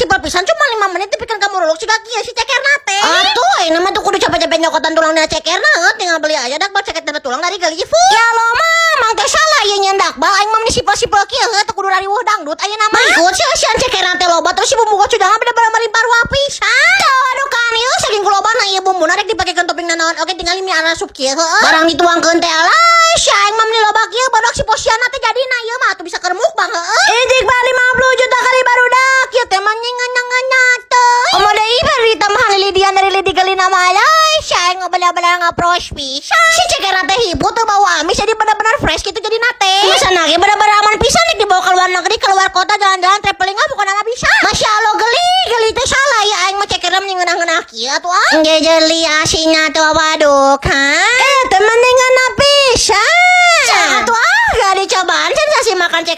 simpel pisan cuma 5 menit tapi kan kamu ruluk juga kieu si cekerna teh. Atuh, ini mah tuh kudu capek-capek nyokotan tulangna cekerna, tinggal beli aja dak bal ceket dapat tulang dari Gali Food. Ya lo mah, mang teh salah ieu nyendak bal aing mah meni sipel-sipel kieu teu kudu rariweuh dangdut ayeuna mah. Ikut sian cekerna teh loba terus si bumbu gocudangan bener-bener merimpar pisan. Aduh kan ieu saking kulobana ieu bumbuna rek dipakekeun topping nanaon. Oke tinggal mie arasup kieu heueuh. Barang dituangkeun teh alay, si aing mah meni loba kieu badak si posiana teh jadina ieu mah atuh bisa keur mukbang heueuh. Ijik bal 50 juta kali barudak kieu teh mah nyengan teh. Komoda ieu ditambah Lidian dari Lidi Galina malay, si aing bener-bener ngapros pisan. Si cekerna teh hibur teu bau amis jadi bener-bener fresh gitu jadi nate. Masa nage bener-bener aman pisan nih dibawa ke luar negeri, keluar kota jalan-jalan traveling bukan nama bisa. Masya Allah geli teh salah ya aing mah cekerna ngeunah-ngeunah kieu atuh ah. Ge jeli asina teh waduk ha. Temen ngeunah pisan. Atuh ah gak dicobaan sensasi makan ceker